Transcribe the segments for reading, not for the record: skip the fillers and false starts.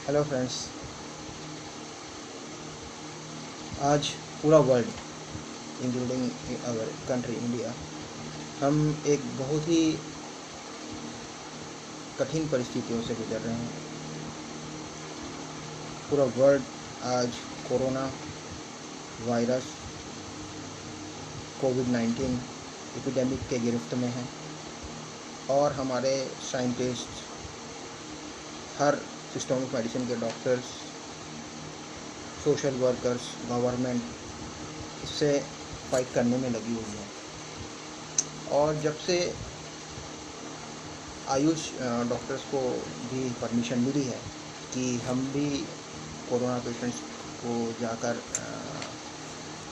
Hello friends. आज पूरा world including our country India हम एक बहुत ही कठिन परिस्थितियों से गुजर रहे हैं। पूरा वर्ल्ड आज कोरोना वायरस कोविड-19 एपिडेमिक के गिरफ्त में है और हमारे साइंटिस्ट, हर सिस्टम मेडिसिन के डॉक्टर्स, सोशल वर्कर्स, गवर्नमेंट इससे फाइट करने में लगी हुई है। और जब से आयुष डॉक्टर्स को भी परमिशन मिली है कि हम भी कोरोना पेशेंट्स को जाकर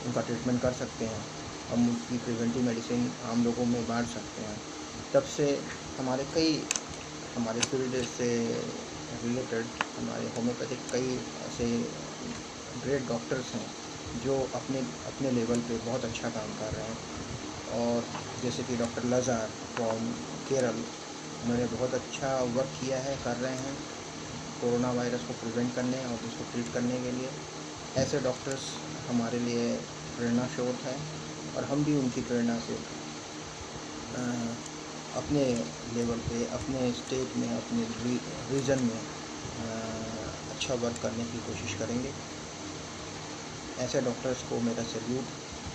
उनका ट्रीटमेंट कर सकते हैं, हम उसकी प्रिवेंटिव मेडिसिन आम लोगों में बांट सकते हैं, तब से हमारे फील्ड से रिलेटेड हमारे होम्योपैथिक कई ऐसे ग्रेट डॉक्टर्स हैं जो अपने लेवल पे बहुत अच्छा काम कर रहे हैं। और जैसे कि डॉक्टर लजार फ्रॉम केरल, उन्होंने बहुत अच्छा वर्क किया है, कर रहे हैं कोरोना वायरस को प्रिवेंट करने और उसको ट्रीट करने के लिए। ऐसे डॉक्टर्स हमारे लिए प्रेरणा स्रोत हैं और हम भी उनकी प्रेरणा से अपने लेवल पे, अपने स्टेट में, अपने रीजन में अच्छा वर्क करने की कोशिश करेंगे। ऐसे डॉक्टर्स को मेरा सैल्यूट,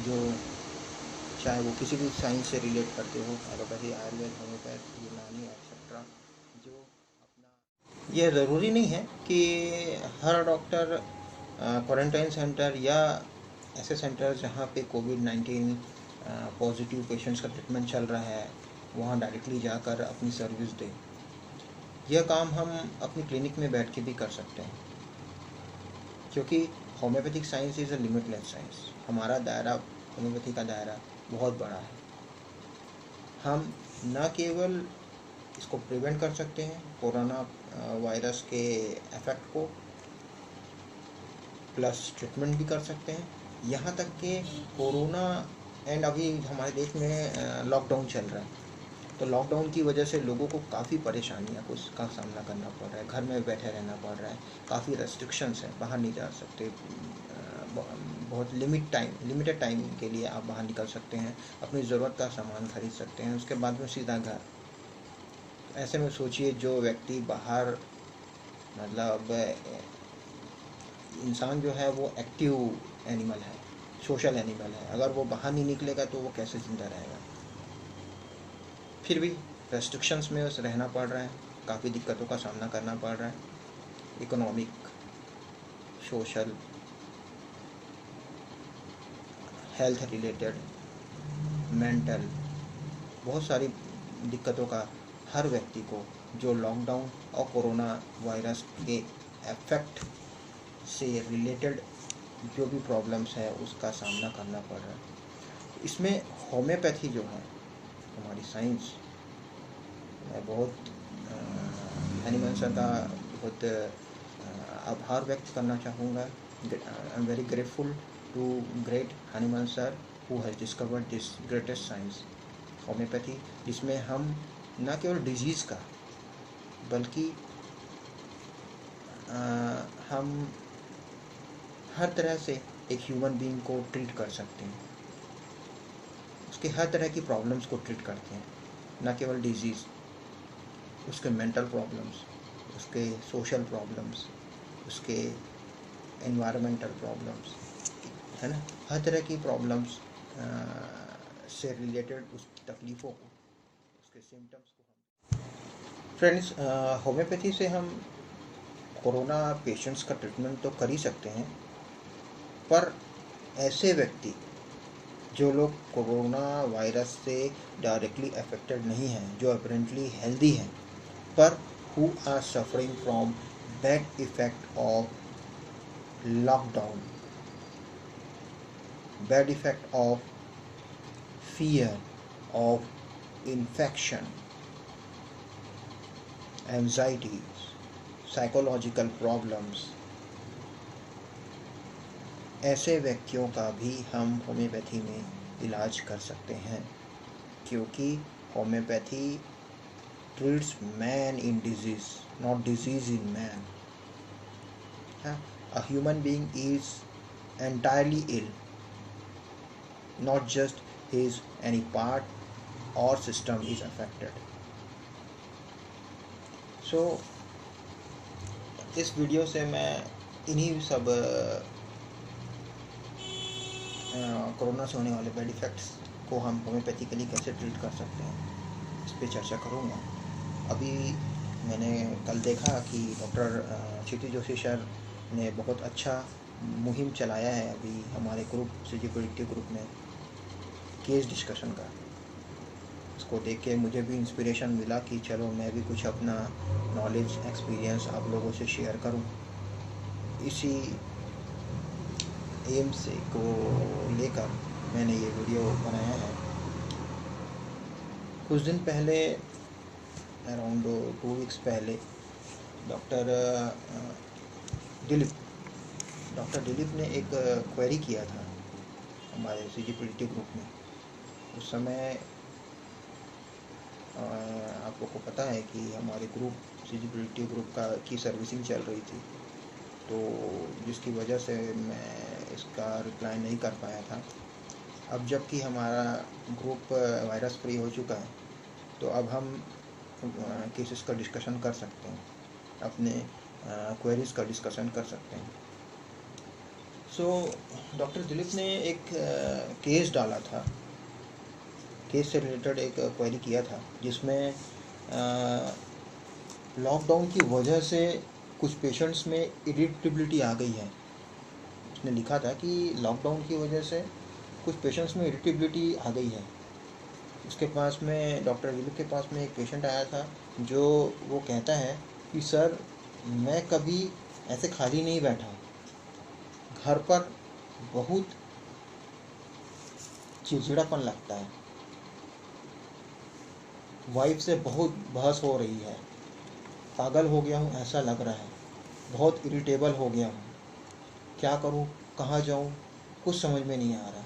जो चाहे वो किसी भी साइंस से रिलेट करते हो, एलोपैथी, आयुर्वेद, होम्योपैथ, यूनानी एक्सेट्रा, जो अपना, ये ज़रूरी नहीं है कि हर डॉक्टर क्वारंटाइन सेंटर या ऐसे सेंटर जहाँ पे कोविड-19 पॉजिटिव पेशेंट्स का ट्रीटमेंट चल रहा है वहाँ डायरेक्टली जाकर अपनी सर्विस दे। यह काम हम अपनी क्लिनिक में बैठ के भी कर सकते हैं, क्योंकि homeopathic science is a limitless science. हमारा दायरा, होम्योपैथी का दायरा बहुत बड़ा है। हम न केवल इसको प्रिवेंट कर सकते हैं कोरोना वायरस के इफ़ेक्ट को, प्लस ट्रीटमेंट भी कर सकते हैं। यहाँ तक कि कोरोना एंड अभी हमारे देश में लॉकडाउन चल रहा है, तो लॉकडाउन की वजह से लोगों को काफ़ी परेशानियाँ का सामना करना पड़ रहा है, घर में बैठे रहना पड़ रहा है, काफ़ी रेस्ट्रिक्शंस हैं, बाहर नहीं जा सकते, बहुत लिमिटेड टाइम के लिए आप बाहर निकल सकते हैं, अपनी ज़रूरत का सामान खरीद सकते हैं, उसके बाद में सीधा घर। ऐसे में सोचिए, जो व्यक्ति बाहर, मतलब इंसान जो है वो एक्टिव एनिमल है, सोशल एनिमल है, अगर वो बाहर नहीं निकलेगा तो वो कैसे ज़िंदा रहेगा। फिर भी रेस्ट्रिक्शंस में उस रहना पड़ रहा है, काफ़ी दिक्कतों का सामना करना पड़ रहा है, economic, social, health related, mental, बहुत सारी दिक्कतों का हर व्यक्ति को, जो लॉकडाउन और कोरोना वायरस के इफेक्ट से रिलेटेड जो भी प्रॉब्लम्स है उसका सामना करना पड़ रहा है। इसमें होम्योपैथी जो है, हमारी साइंस, मैं बहुत हनीमन सर का बहुत आभार व्यक्त करना चाहूँगा। I am very grateful to great Hahnemann sir who has discovered this greatest science homoeopathy, जिसमें हम न केवल डिजीज़ का बल्कि हम हर तरह से एक ह्यूमन बीइंग को ट्रीट कर सकते हैं, उसके हर तरह की प्रॉब्लम्स को ट्रीट करते हैं, न केवल डिजीज़, उसके मेंटल प्रॉब्लम्स, उसके सोशल प्रॉब्लम्स, उसके एनवायरमेंटल प्रॉब्लम्स, है ना, हर तरह की प्रॉब्लम्स से रिलेटेड उसकी तकलीफ़ों को, उसके सिम्टम्स को हम फ्रेंड्स, होम्योपैथी से हम कोरोना पेशेंट्स का ट्रीटमेंट तो कर ही सकते हैं, पर ऐसे व्यक्ति जो लोग कोरोना वायरस से डायरेक्टली अफेक्टेड नहीं हैं, जो अपरेंटली हेल्दी हैं, पर who are suffering from bad effect of lockdown, bad effect of fear of infection, anxieties, psychological problems, ऐसे व्यक्तियों का भी हम होम्योपैथी में इलाज कर सकते हैं, क्योंकि homeopathy treats man in disease, not disease in man. हाँ, a human being is entirely ill, not just his any part or system is affected. So इस वीडियो से मैं इन्हीं सब कोरोना से होने वाले बैड इफ़ेक्ट्स को हम होम्योपैथिकली कैसे ट्रीट कर सकते हैं, इस पे चर्चा करूँगा। अभी मैंने कल देखा कि डॉक्टर क्षिति जोशी सर ने बहुत अच्छा मुहिम चलाया है अभी हमारे ग्रुप सीजी प्रेडिक्टिव ग्रुप में केस डिस्कशन का। इसको देख के मुझे भी इंस्पिरेशन मिला कि चलो मैं भी कुछ अपना नॉलेज एक्सपीरियंस आप लोगों से शेयर करूं। इसी एम से को लेकर मैंने ये वीडियो बनाया है। कुछ दिन पहले अराउंड 2 वीक्स पहले डॉक्टर दिलीप ने एक क्वेरी किया था हमारे सीजी प्रेडिक्टिव ग्रुप में। उस समय आप लोग को पता है कि हमारे ग्रुप सीजी प्रेडिक्टिव ग्रुप की सर्विसिंग चल रही थी, तो जिसकी वजह से मैं इसका रिप्लाई नहीं कर पाया था। अब जबकि हमारा ग्रुप वायरस फ्री हो चुका है, तो अब हम केसेस का डिस्कशन कर सकते हैं, अपने क्वेरीज़ का डिस्कशन कर सकते हैं। सो डॉक्टर दिलीप ने एक केस डाला था, केस से रिलेटेड एक क्वेरी किया था, जिसमें लॉकडाउन की वजह से कुछ पेशेंट्स में इरिटेबिलिटी आ गई है। उसने लिखा था कि लॉकडाउन की वजह से कुछ पेशेंट्स में इरिटेबिलिटी आ गई है। उसके पास में डॉक्टर दिलीप के पास में एक पेशेंट आया था, जो वो कहता है कि सर मैं कभी ऐसे खाली नहीं बैठा, घर पर बहुत चिड़चिड़ापन लगता है, वाइफ से बहुत बहस हो रही है, पागल हो गया हूँ ऐसा लग रहा है, बहुत इरिटेबल हो गया हूँ, क्या करूँ, कहाँ जाऊँ, कुछ समझ में नहीं आ रहा,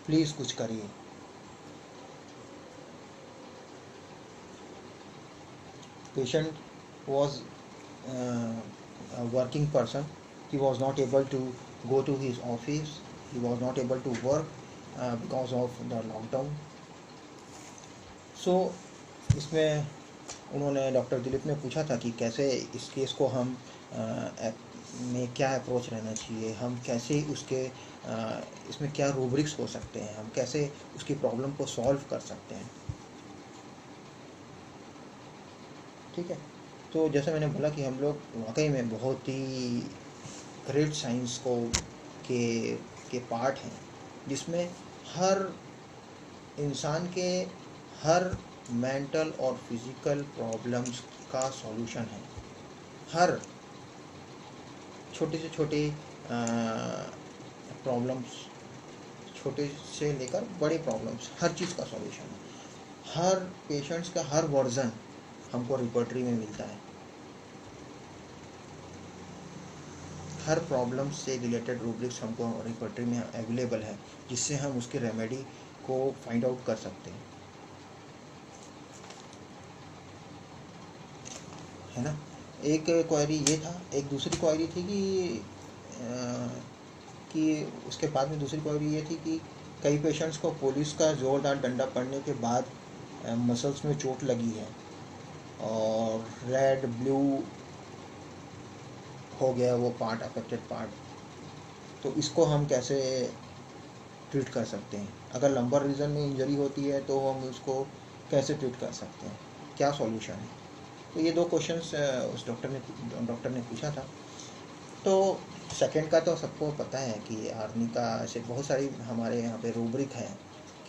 प्लीज़ कुछ करिए। Patient was a working person. He was not able to go to his office. He was not able to work because of the lockdown. So इसमें उन्होंने डॉक्टर दिलीप ने पूछा था कि कैसे इस केस को हम में क्या अप्रोच रहना चाहिए, हम कैसे उसके इसमें क्या रूब्रिक्स हो सकते हैं, हम कैसे उसकी प्रॉब्लम को सॉल्व कर सकते हैं। ठीक है, तो जैसे मैंने बोला कि हम लोग वाकई में बहुत ही ग्रेट साइंस के पार्ट हैं, जिसमें हर इंसान के हर मेंटल और फिज़िकल प्रॉब्लम्स का सॉल्यूशन है। हर छोटे से छोटे प्रॉब्लम्स, छोटे से लेकर बड़े प्रॉब्लम्स, हर चीज़ का सॉल्यूशन है। हर पेशेंट्स का हर वर्जन हमको रिपोर्टरी में मिलता है। हर प्रॉब्लम से रिलेटेड रूब्रिक्स हमको रिपोर्टरी में अवेलेबल है, जिससे हम उसके रेमेडी को फाइंड आउट कर सकते हैं, है ना। एक क्वेरी ये था। एक दूसरी क्वेरी थी कि उसके बाद में दूसरी क्वेरी ये थी कि कई पेशेंट्स को पुलिस का ज़ोरदार डंडा पड़ने के बाद मसल्स में चोट लगी है और रेड ब्लू हो गया वो पार्ट, अफेक्टेड पार्ट, तो इसको हम कैसे ट्रीट कर सकते हैं। अगर लंबर रीजन में इंजरी होती है तो हम उसको कैसे ट्रीट कर सकते हैं, क्या सॉल्यूशन है। तो ये 2 क्वेश्चंस उस डॉक्टर ने पूछा था। तो सेकंड का तो सबको पता है कि आर्निका ऐसे बहुत सारी हमारे यहाँ पे रूब्रिक है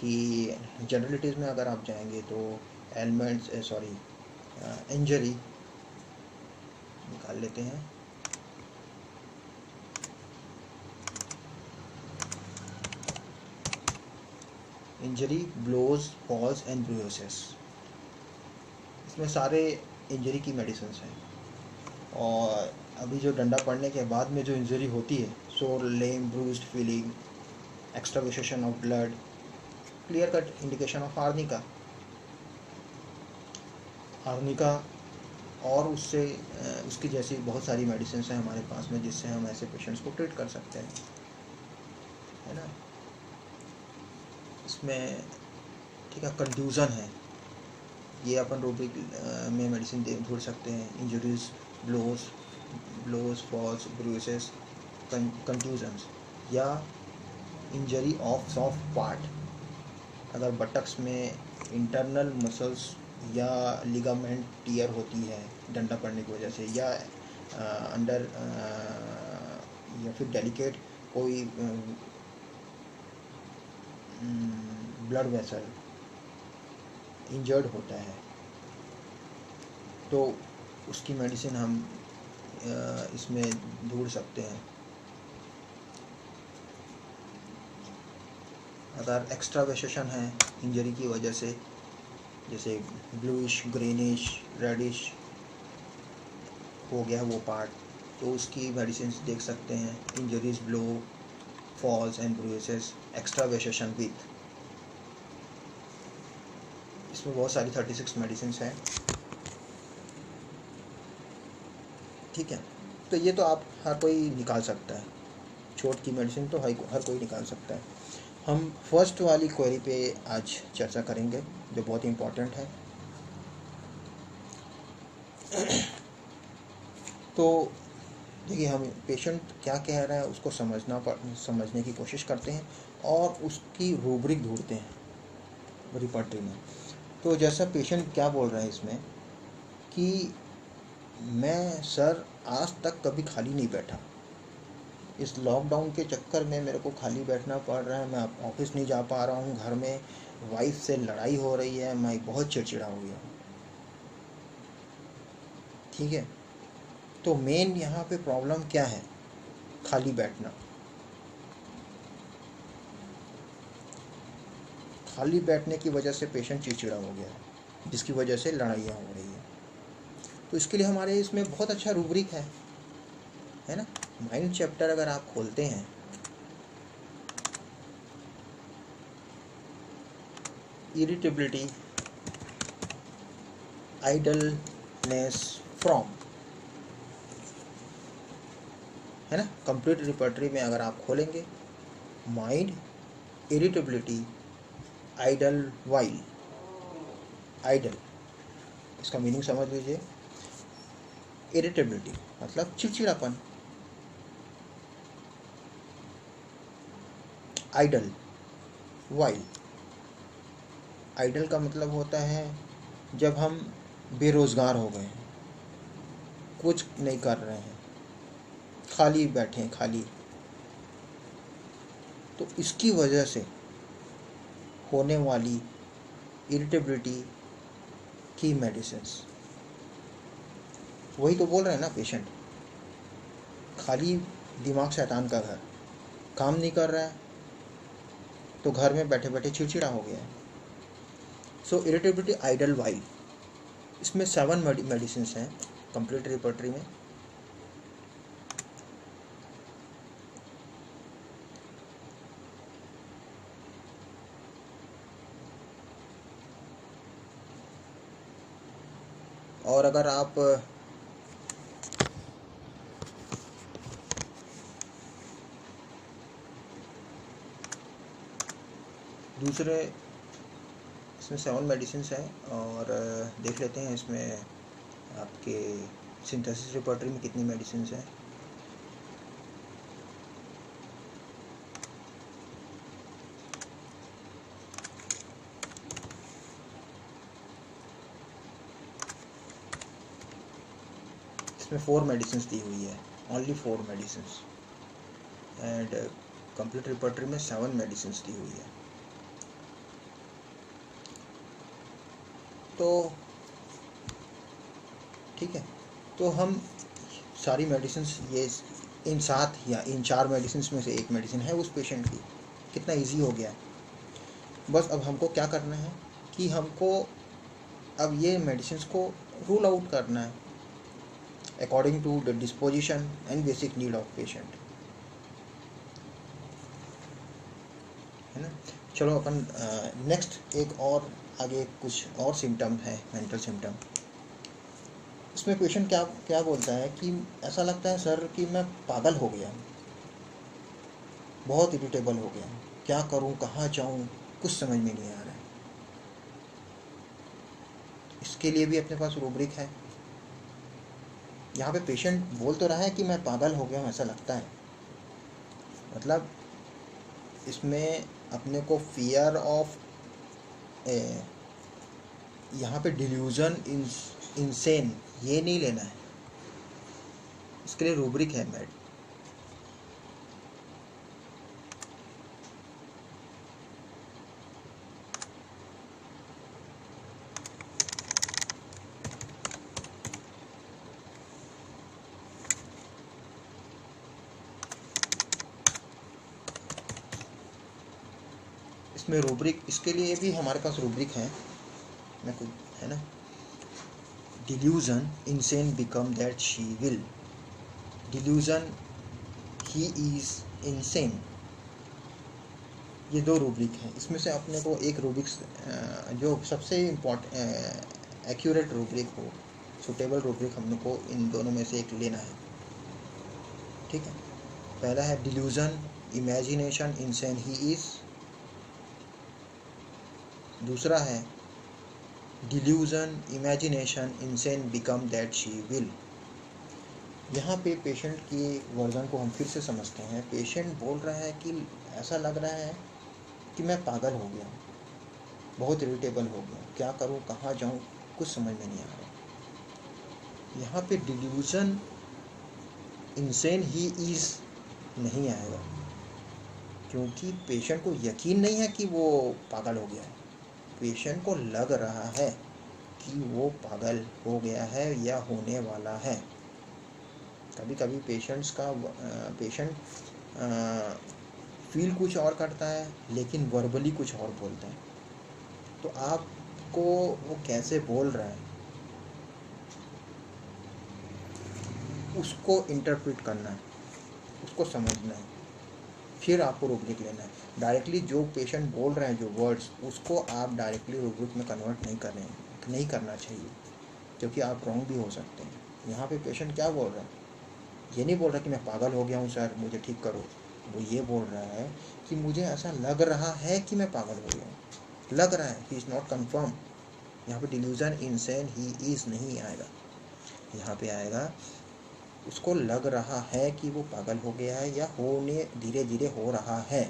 कि जनरलिटीज़ में अगर आप जाएंगे तो एलिमेंट्स इंजरी निकाल लेते हैं। Injury, blows, falls and bruises, इसमें सारे इंजरी की मेडिसिन हैं। और अभी जो डंडा पड़ने के बाद में जो इंजरी होती है, sore, lame, bruised feeling, extravasation of blood, clear cut indication of arnica. Arnica और उससे उसकी जैसी बहुत सारी मेडिसिन हैं हमारे पास में जिससे हम ऐसे पेशेंट्स को ट्रीट कर सकते हैं, है ना। इसमें ठीक है, कंट्यूज़न है, ये अपन रूब्रिक में मेडिसिन ढूंढ सकते हैं। Injuries, blows falls, bruises, contusions या इंजरी ऑफ सॉफ्ट पार्ट। अगर बटक्स में इंटरनल मसल्स या लिगामेंट टियर होती है डंडा पड़ने की वजह से, या अंडर या फिर डेलिकेट कोई ब्लड वेसल इंजर्ड होता है, तो उसकी मेडिसिन हम इसमें ढूंढ सकते हैं। अगर एक्स्ट्रावेसेशन है इंजरी की वजह से, जैसे ब्लूइश, ग्रीनिश, रेडिश हो गया वो पार्ट, तो उसकी मेडिसिन देख सकते हैं। Injuries, blow, falls and bruises, extravasation with, इसमें बहुत सारी 36 मेडिसिन हैं, ठीक है। तो ये तो आप हर कोई निकाल सकता है, चोट की मेडिसिन तो हर कोई निकाल सकता है। हम फर्स्ट वाली क्वेरी पे आज चर्चा करेंगे जो बहुत इम्पोर्टेंट है। तो देखिए, हम पेशेंट क्या कह रहा है उसको समझने की कोशिश करते हैं और उसकी रूब्रिक ढूंढते हैं रिपर्टरी में। तो जैसा पेशेंट क्या बोल रहा है इसमें कि मैं सर आज तक कभी खाली नहीं बैठा, इस लॉकडाउन के चक्कर में मेरे को खाली बैठना पड़ रहा है, मैं ऑफिस नहीं जा पा रहा हूँ, घर में वाइफ से लड़ाई हो रही है, मैं बहुत चिड़चिड़ा हो गया हूँ, ठीक है। तो मेन यहाँ पे प्रॉब्लम क्या है? खाली बैठना। खाली बैठने की वजह से पेशेंट चिड़चिड़ा हो गया है, जिसकी वजह से लड़ाइयाँ हो रही है। तो इसके लिए हमारे इसमें बहुत अच्छा रूब्रिक है ना। माइंड चैप्टर अगर आप खोलते हैं, इरिटेबिलिटी, आइडलनेस फ्रॉम, है ना। कंप्लीट रिपर्टरी में अगर आप खोलेंगे, mind, irritability, idle while, idle इसका मीनिंग समझ लीजिए। इरिटेबिलिटी मतलब चिड़चिड़ापन, आइडल, वाइल, आइडल का मतलब होता है जब हम बेरोज़गार हो गए हैं, कुछ नहीं कर रहे हैं, खाली बैठे हैं, खाली, तो इसकी वजह से होने वाली इरिटेबिलिटी की मेडिसिन्स। वही तो बोल रहे हैं ना पेशेंट, खाली दिमाग शैतान का घर, काम नहीं कर रहा है तो घर में बैठे बैठे चिड़चिड़ा हो गया है। सो इरिटेबिलिटी, आइडल, वाइल, इसमें 7 मेडिसिन हैं कंप्लीट रिपर्टरी में। और अगर आप दूसरे, इसमें 7 मेडिसिन हैं और देख लेते हैं इसमें आपके सिंथेसिस रिपर्टरी में कितनी मेडिसिन हैं। इसमें 4 मेडिसिन दी हुई है, only 4 medicine, and complete repertory में 7 मेडिसिन दी हुई है। तो ठीक है, तो हम सारी मेडिसिन, ये इन 7 या इन 4 मेडिसिन में से एक मेडिसिन है उस पेशेंट की, कितना इजी हो गया है। बस अब हमको क्या करना है कि हमको अब ये मेडिसिन को रूल आउट करना है according to the disposition and basic need of patient, है ना। चलो अपन नेक्स्ट एक और आगे कुछ और सिम्टम है, मेंटल सिम्टम। इसमें पेशेंट क्या क्या बोलता है कि ऐसा लगता है सर कि मैं पागल हो गया, बहुत इरिटेबल हो गया, क्या करूं, कहाँ जाऊं, कुछ समझ में नहीं आ रहा है। इसके लिए भी अपने पास रूब्रिक है। यहाँ पे पेशेंट बोल तो रहा है कि मैं पागल हो गया हूँ, ऐसा लगता है, मतलब इसमें अपने को फियर ऑफ, यहाँ पे डिल्यूजन, इंसेन, ये नहीं लेना है। इसके लिए रूब्रिक है मैड। इसमें रूब्रिक, इसके लिए भी हमारे पास रूब्रिक है, मैं कुछ है ना। Delusion, insane become that she will, delusion, he is insane, ये दो रूब्रिक हैं। इसमें से अपने को एक रूब्रिक जो सबसे एक्यूरेट रूब्रिक हो, सुटेबल रूब्रिक, हमने को इन दोनों में से एक लेना है, ठीक है। पहला है delusion, imagination, insane, he is. दूसरा है delusion, imagination, insane become that she will. यहाँ पे पेशेंट की वर्जन को हम फिर से समझते हैं। पेशेंट बोल रहा है कि ऐसा लग रहा है कि मैं पागल हो गया, बहुत इरिटेबल हो गया, क्या करूँ, कहाँ जाऊँ, कुछ समझ में नहीं आ रहा। यहाँ पे डिल्यूजन, इंसेन, ही इज नहीं आएगा, क्योंकि पेशेंट को यकीन नहीं है कि वो पागल हो गया है। पेशेंट को लग रहा है कि वो पागल हो गया है या होने वाला है। कभी कभी पेशेंट फील कुछ और करता है, लेकिन वर्बली कुछ और बोलता है। तो आपको वो कैसे बोल रहा है उसको इंटरप्रेट करना है, उसको समझना है, फिर आपको रूब्रिक लेना है। डायरेक्टली जो पेशेंट बोल रहे हैं जो वर्ड्स, उसको आप डायरेक्टली रूब्रिक में कन्वर्ट नहीं करना चाहिए, क्योंकि आप रॉन्ग भी हो सकते हैं। यहाँ पे पेशेंट क्या बोल रहा है, ये नहीं बोल रहा कि मैं पागल हो गया हूँ सर, मुझे ठीक करो। वो ये बोल रहा है कि मुझे ऐसा लग रहा है कि मैं पागल हो गया हूँ, लग रहा है, ही इज़ नॉट कन्फर्म। यहाँ पे डिल्यूजन, इंसेन, ही इज़ नहीं आएगा। यहाँ पे आएगा उसको लग रहा है कि वो पागल हो गया है, या होने धीरे धीरे हो रहा है।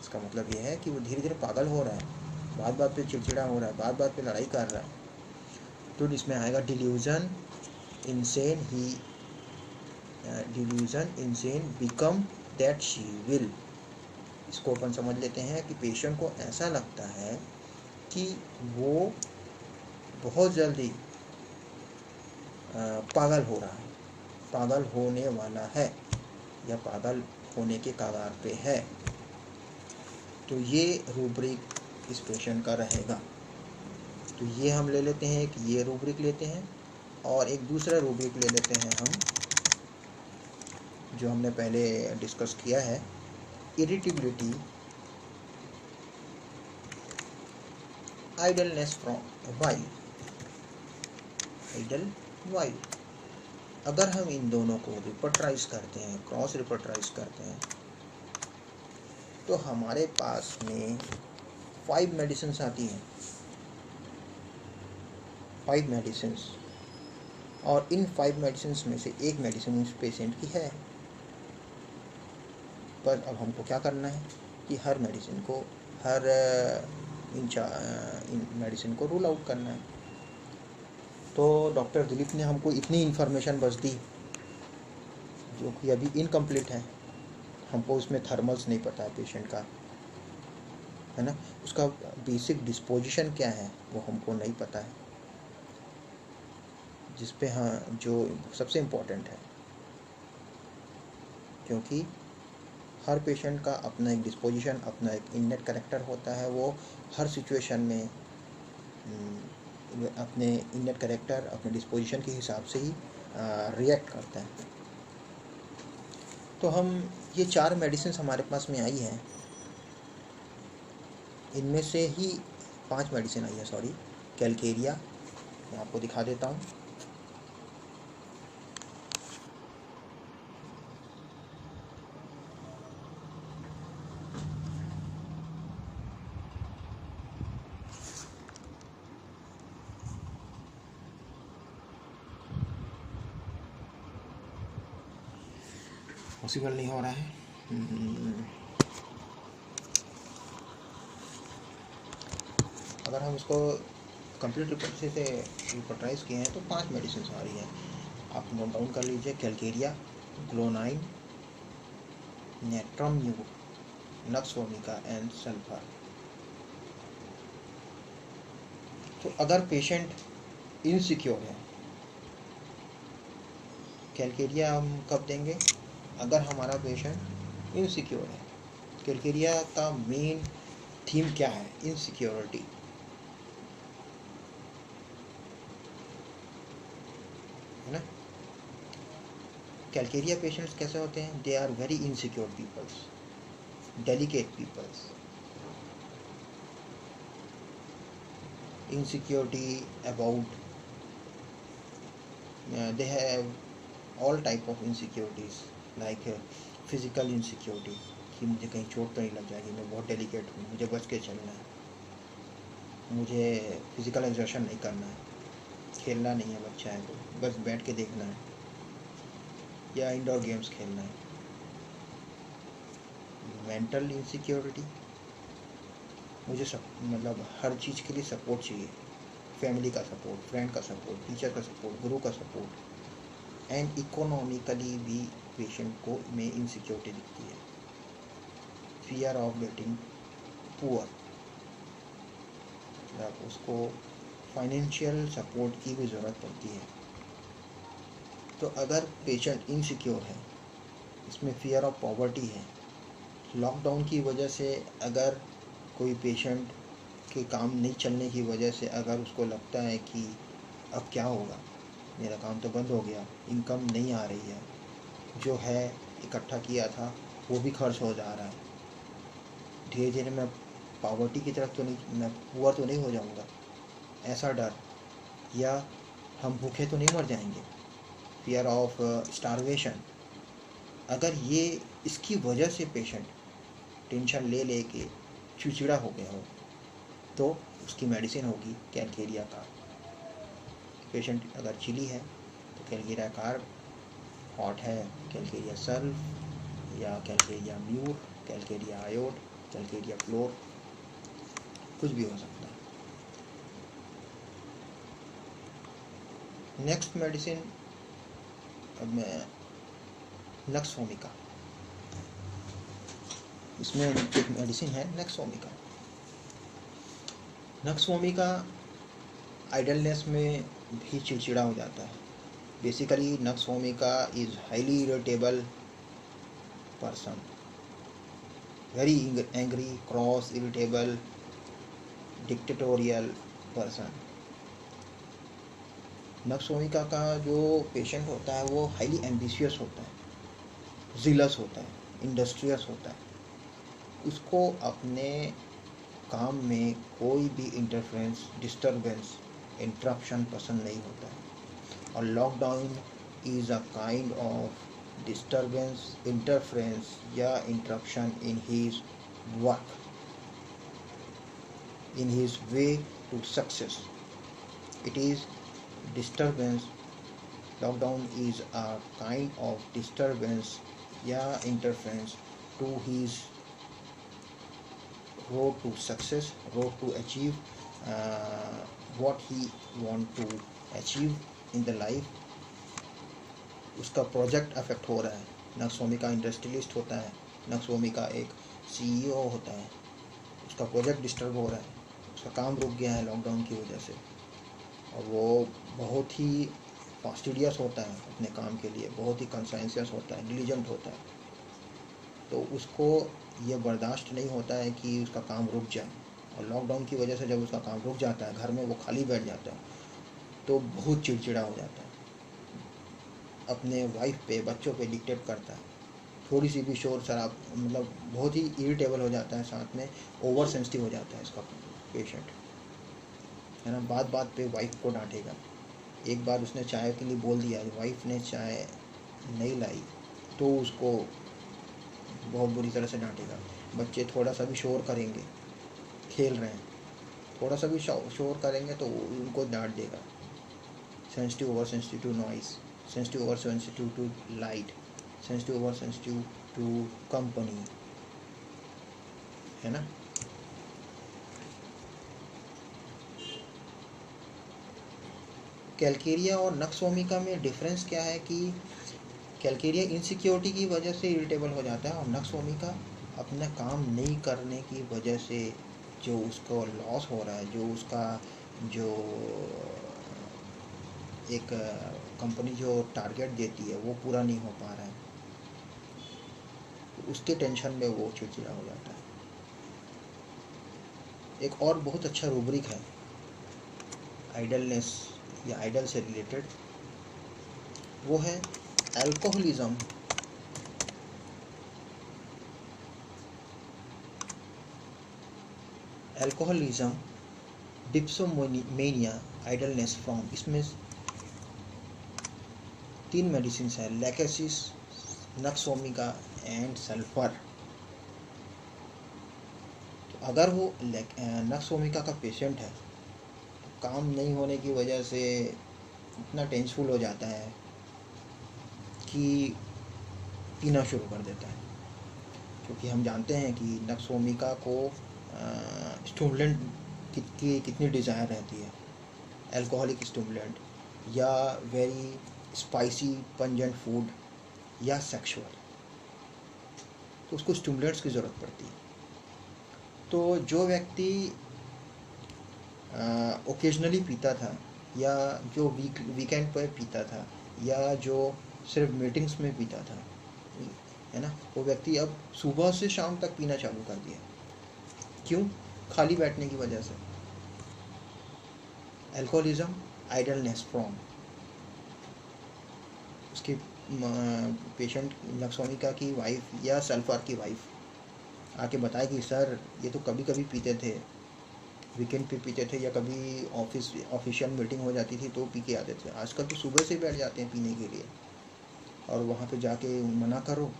इसका मतलब ये है कि वो धीरे धीरे पागल हो रहा है, बात बात पे चिड़चिड़ा हो रहा है, बात बात पे लड़ाई कर रहा है। तो इसमें आएगा delusion, insane, delusion, insane become that she will. इसको अपन समझ लेते हैं कि पेशेंट को ऐसा लगता है कि वो बहुत जल्दी पागल हो रहा है, पागल होने वाला है, या पागल होने के कगार पे है। तो ये रूब्रिक इस पेशेंट का रहेगा। तो ये हम ले लेते हैं कि ये रूब्रिक लेते हैं, और एक दूसरा रूब्रिक ले लेते हैं हम, जो हमने पहले डिस्कस किया है, irritability, idleness from while, idle while. अगर हम इन दोनों को रिपर्टराइज करते हैं, क्रॉस रिपर्टराइज करते हैं, तो हमारे पास में 5 मेडिसिन्स आती हैं, 5 मेडिसिन्स, और इन 5 मेडिसिन्स में से एक मेडिसिन इस पेशेंट की है। पर अब हमको क्या करना है कि हर मेडिसिन को, हर इन मेडिसिन को रूल आउट करना है। तो डॉक्टर दिलीप ने हमको इतनी इन्फॉर्मेशन बस दी, जो कि अभी इनकम्प्लीट है। हमको उसमें थर्मल्स नहीं पता है पेशेंट का, है ना, उसका बेसिक डिस्पोजिशन क्या है वो हमको नहीं पता है, जिस पे हाँ जो सबसे इम्पोर्टेंट है, क्योंकि हर पेशेंट का अपना एक डिस्पोजिशन, अपना एक इननेट कैरेक्टर होता है। वो हर सिचुएशन में अपने इननेट कैरेक्टर, अपने डिस्पोजिशन के हिसाब से ही रिएक्ट करता है। तो हम ये 4 मेडिसिन हमारे पास में आई हैं, इनमें से ही 5 मेडिसिन आई है, सॉरी, कैलकेरिया, मैं आपको दिखा देता हूँ। पॉसिबल नहीं हो रहा है। अगर हम इसको कंप्लीट रिपोर्ट से रिपोर्टराइज किए हैं तो 5 मेडिसिन आ रही हैं। आप नोट डाउन कर लीजिए, Calcarea, ग्लोनाइन, नेट्रोम्यूर, nux vomica and sulphur. तो अगर पेशेंट इनसिक्योर है, कैलकेरिया हम कब देंगे? अगर हमारा पेशेंट इनसिक्योर है। कैलकेरिया का मेन थीम क्या है? इनसिक्योरिटी, है ना। कैलकेरिया पेशेंट्स कैसे होते हैं? They are very insecure peoples, delicate peoples. insecurity about they have all type of insecurities like physical insecurity कि मुझे कहीं चोट तो नहीं लग जाएगी, मैं बहुत डेलिकेट हूँ, मुझे बच के चलना है, मुझे फिजिकल एक्सर्शन नहीं करना है, खेलना नहीं है बच्चा है तो बस बैठ के देखना है या इंडोर गेम्स खेलना है। मेंटल इनसिक्योरिटी, मुझे मतलब हर चीज़ के लिए सपोर्ट चाहिए, फैमिली का सपोर्ट, फ्रेंड का सपोर्ट, टीचर का सपोर्ट, गुरु का सपोर्ट। एंड इकोनॉमिकली भी पेशेंट को में इनसिक्योरिटी दिखती है, फियर ऑफ गेटिंग पुअर, मतलब उसको फाइनेंशियल सपोर्ट की भी ज़रूरत पड़ती है। तो अगर पेशेंट इनसिक्योर है, इसमें फियर ऑफ पॉवर्टी है, लॉकडाउन की वजह से अगर कोई पेशेंट के काम नहीं चलने की वजह से अगर उसको लगता है कि अब क्या होगा, मेरा काम तो बंद हो गया, इनकम नहीं आ रही है, जो है इकट्ठा किया था वो भी खर्च हो जा रहा है, धीरे धीरे मैं पॉवर्टी की तरफ तो नहीं, मैं पुअर तो नहीं हो जाऊंगा, ऐसा डर, या हम भूखे तो नहीं मर जाएंगे, फियर ऑफ स्टारवेशन। अगर ये इसकी वजह से पेशेंट टेंशन ले लेके चिड़चिड़ा हो गया हो तो उसकी मेडिसिन होगी कैलकेरिया का। पेशेंट अगर चिली है तो कैलकेरिया कार्ब, हॉट है कैलकेरिया सल्फ या Calcarea mur, Calcarea आयोड, Calcarea floor, कुछ भी हो सकता है। नेक्स्ट मेडिसिन अब मैं नक्स वोमिका, इसमें एक मेडिसिन है nux vomica. Nux vomica idleness में भी चिड़चिड़ा हो जाता है। Basically nux vomica is highly irritable person, very angry, cross, irritable, dictatorial person. Nux vomica का जो पेशेंट होता है वो हाईली एम्बिशियस होता है, जिलस होता है, इंडस्ट्रियस होता है, उसको अपने काम में कोई भी इंटरफेरेंस, डिस्टर्बेंस, इंटरप्शन पसंद नहीं होता है। और lockdown is a kind of disturbance, interference या interruption in his work, in his way to success. It is disturbance, lockdown is a kind of disturbance या interference to his road to success, road to achieve what he want to achieve in the life। उसका project affect हो रहा है। Nux vomica industrialist होता है, nux vomica एक CEO होता है, उसका प्रोजेक्ट डिस्टर्ब हो रहा है, उसका काम रुक गया है लॉकडाउन की वजह से, और वो बहुत ही फास्टिडियस होता है अपने काम के लिए, बहुत ही कंसाइंसियस होता है, डिलीजेंट होता है। तो उसको ये बर्दाश्त नहीं होता है कि उसका काम रुक जाए, और लॉकडाउन की वजह से जब उसका काम रुक जाता है, घर में वो खाली बैठ जाता है, तो बहुत चिड़चिड़ा हो जाता है, अपने वाइफ पे, बच्चों पे डिक्टेट करता है, थोड़ी सी भी शोर शराब, मतलब बहुत ही इरिटेबल हो जाता है, साथ में ओवर सेंसिटिव हो जाता है इसका पेशेंट, है ना। बात बात पे वाइफ को डांटेगा। एक बार उसने चाय के लिए बोल दिया, वाइफ ने चाय नहीं लाई तो उसको बहुत बुरी तरह से डांटेगा। बच्चे थोड़ा सा भी शोर करेंगे, खेल रहे हैं, थोड़ा सा भी शोर करेंगे तो उनको डांट देगा। Sensitive over sensitive to noise, sensitive over sensitive to light, sensitive over sensitive to company, है ना। कैलकेरिया और नक्सोमिका में डिफरेंस क्या है कि कैलकेरिया इनसिक्योरिटी की वजह से इरिटेबल हो जाता है और नक्सोमिका अपना काम नहीं करने की वजह से जो उसको लॉस हो रहा है, जो उसका जो एक कंपनी जो टारगेट देती है वो पूरा नहीं हो पा रहा है, उसके टेंशन में वो चिड़चिड़ा हो जाता है। एक और बहुत अच्छा रूब्रिक है आइडलनेस या आइडल से रिलेटेड, वो है alcoholism. Alcoholism, dipsomania, idleness from, इसमें 3 मेडिसिन है, लैकेसिस, नक्सोमिका एंड सल्फर। तो अगर वो नक्सोमिका का पेशेंट है तो काम नहीं होने की वजह से इतना टेंसफुल हो जाता है कि पीना शुरू कर देता है, क्योंकि हम जानते हैं कि नक्सोमिका को स्टिमुलेंट कितनी डिज़ायर रहती है, अल्कोहलिक स्टिमुलेंट या वेरी स्पाइसी पंजेंट फूड या सेक्सुअल, तो उसको स्टिमुलेंट्स की ज़रूरत पड़ती है। तो जो व्यक्ति ओकेजनली पीता था या जो वीकेंड पर पीता था या जो सिर्फ मीटिंग्स में पीता था, है ना, वो व्यक्ति अब सुबह से शाम तक पीना चालू कर दिया। क्यों? खाली बैठने की वजह से। अल्कोहलिज्म, आइडलनेस फ्रॉम, उसके पेशेंट नक्सोमिका की वाइफ या सल्फर की वाइफ आके बताए कि सर ये तो कभी कभी पीते थे, वीकेंड पे पीते थे या कभी ऑफिशियल मीटिंग हो जाती थी तो पी के आते थे, आजकल तो सुबह से बैठ जाते हैं पीने के लिए, और वहाँ पे जाके मना करो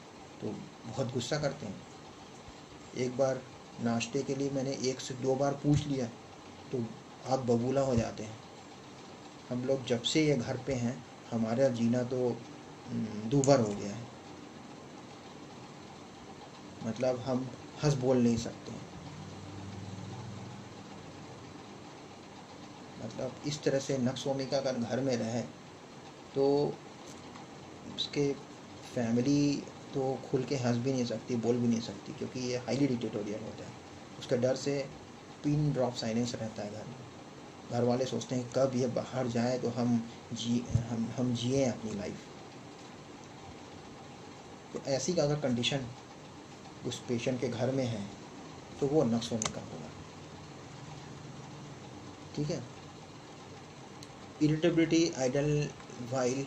तो बहुत गुस्सा करते हैं। एक बार नाश्ते के लिए मैंने 1 से 2 बार पूछ लिया तो आप बबूला हो जाते हैं। हम लोग जब से ये घर पे हैं हमारा जीना तो दूभर हो गया है, मतलब हम हंस बोल नहीं सकते हैं, मतलब इस तरह से नक्सोमिका अगर घर में रहे तो उसके फैमिली तो खुल के हंस भी नहीं सकती, बोल भी नहीं सकती, क्योंकि ये हाईली डिक्टेटोरियल होता है। उसके डर से पिन ड्रॉप साइलेंस रहता है घर में। घर वाले सोचते हैं कब ये बाहर जाए तो हम जिए अपनी लाइफ। तो ऐसी अगर कंडीशन उस पेशेंट के घर में है तो वो नक्सोमिका होगा, ठीक है। इरिटेबिलिटी, आइडल वाइल,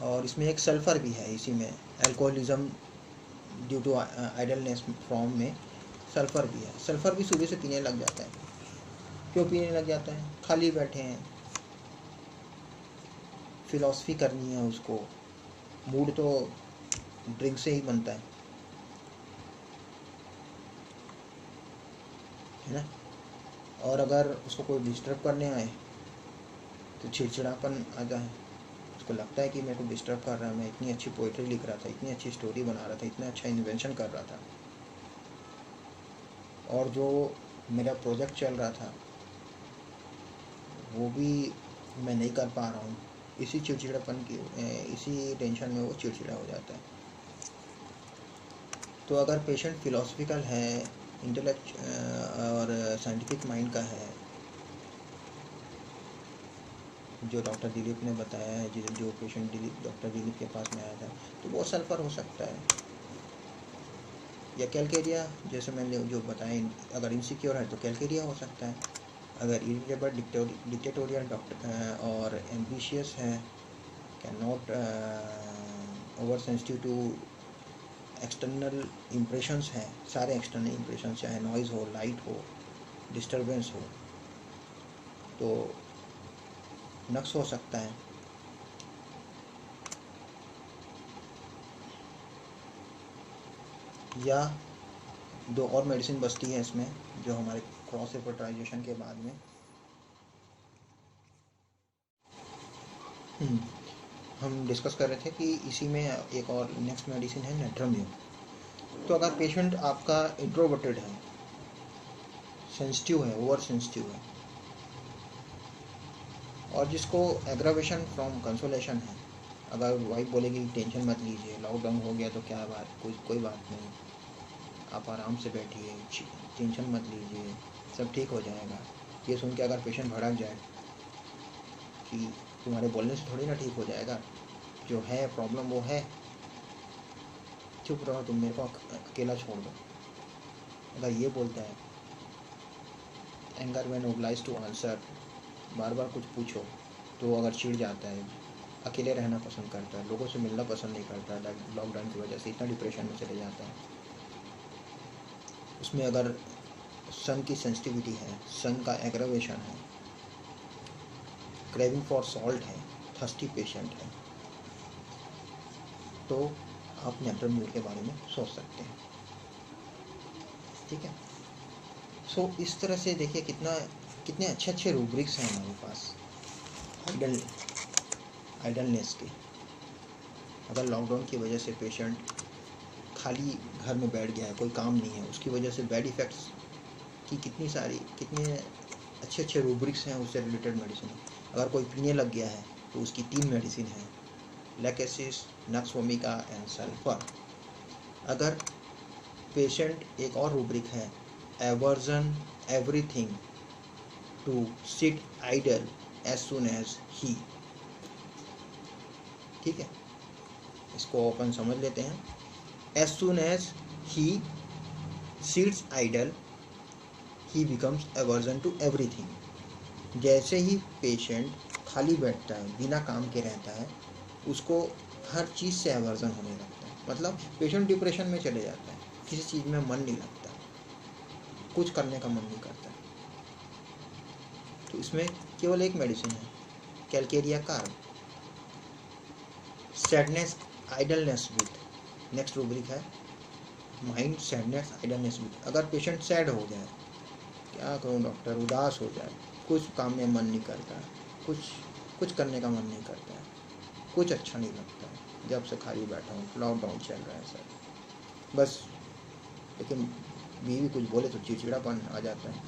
और इसमें एक सल्फ़र भी है इसी में, alcoholism due to idleness form में सल्फ़र भी है। सल्फ़र भी सुबह से पीने लग जाता है। क्यों पीने लग जाता है? खाली बैठे हैं, फिलॉसफी करनी है उसको, मूड तो ड्रिंक से ही बनता है ना। और अगर उसको कोई डिस्टर्ब करने आए तो चिड़चिड़ापन आता है, उसको लगता है कि मेरे को डिस्टर्ब कर रहा है, मैं इतनी अच्छी पोइट्री लिख रहा था, इतनी अच्छी स्टोरी बना रहा था, इतना अच्छा इन्वेंशन कर रहा था, और जो मेरा प्रोजेक्ट चल रहा था वो भी मैं नहीं कर पा रहा हूँ। इसी चिड़चिड़ापन की इसी टेंशन में वो चिड़चिड़ा हो जाता है। तो अगर पेशेंट फिलोसफिकल है, इंटेलेक्ट और साइंटिफिक माइंड का है, जो डॉक्टर दिलीप ने बताया है, जो पेशेंट डॉक्टर दिलीप के पास में आया था, तो वो सल्फर हो सकता है, या कैलकेरिया जैसे मैंने जो बताया, अगर इनसिक्योर है तो कैलकेरिया हो सकता है। अगर इरिटेबल, डिक्टेटोरियल डॉक्टर और एम्बिशियस है, can not over sensitive to external impressions हैं, सारे एक्सटर्नल इम्प्रेशंस, चाहे नॉइज़ हो, लाइट हो, डिस्टर्बेंस हो, तो नक्स हो सकता है। या 2 और मेडिसिन बचती है इसमें जो हमारे क्रॉस रेफर्टाइजेशन के बाद में हम डिस्कस कर रहे थे कि इसी में एक और नेक्स्ट मेडिसिन है नेट्रोम्यू। तो अगर पेशेंट आपका इंट्रोवर्टेड है, सेंसिटिव है, ओवर सेंसिटिव है, और जिसको एग्रावेशन फ्रॉम कंसोलेशन है, अगर वाइफ बोलेगी टेंशन मत लीजिए, लॉकडाउन हो गया तो क्या बात, कोई बात नहीं, आप आराम से बैठिए, टेंशन मत लीजिए, सब ठीक हो जाएगा, ये सुन के अगर पेशेंट भड़क जाए कि तुम्हारे बोलने से थोड़ी ना ठीक हो जाएगा, जो है प्रॉब्लम वो है, चुप रहो, तुम मेरे को अकेला छोड़ दो, अगर ये बोलता है, anger when obliged to answer, बार बार कुछ पूछो तो अगर चिढ़ जाता है, अकेले रहना पसंद करता है, लोगों से मिलना पसंद नहीं करता है, लॉकडाउन की वजह से इतना डिप्रेशन में चले जाता है, उसमें अगर सन की सेंसिटिविटी है, सन का एग्रावेशन है, क्रेविंग फॉर सॉल्ट है, थर्स्टी पेशेंट है, तो आप नेट्रोम्यू के बारे में सोच सकते हैं। ठीक है, सो इस तरह से देखिए कितने अच्छे रूब्रिक्स हैं हमारे पास आइडलनेस के। अगर लॉकडाउन की वजह से पेशेंट खाली घर में बैठ गया है, कोई काम नहीं है, उसकी वजह से बैड इफ़ेक्ट्स की कितने अच्छे रूब्रिक्स हैं, उससे रिलेटेड मेडिसिन है। अगर कोई पीने लग गया है तो उसकी 3 मेडिसिन है, लैकेसिस, नक्सोमिका एंड सल्फर। अगर पेशेंट, एक और रूब्रिक है, aversion everything to sit idle as soon as he. ठीक है, इसको अपन समझ लेते हैं। As soon as he sits idle he becomes aversion to everything. जैसे ही पेशेंट खाली बैठता है, बिना काम के रहता है, उसको हर चीज़ से एवर्जन होने लगता है, मतलब पेशेंट डिप्रेशन में चले जाता है, किसी चीज़ में मन नहीं लगता, कुछ करने का मन नहीं करता। तो इसमें केवल एक मेडिसिन है, Calcarea carb. Sadness idleness with, next rubric है माइंड सैडनेस आइडलनेस विथ। अगर पेशेंट सैड हो जाए, क्या करूं डॉक्टर, उदास हो जाए, कुछ काम में मन नहीं करता, कुछ करने का मन नहीं करता है, कुछ अच्छा नहीं लगता है, जब से खाली बैठा हूँ, लॉकडाउन चल रहा है सर, बस। लेकिन बीवी कुछ बोले तो चिड़चिड़ापन आ जाता है,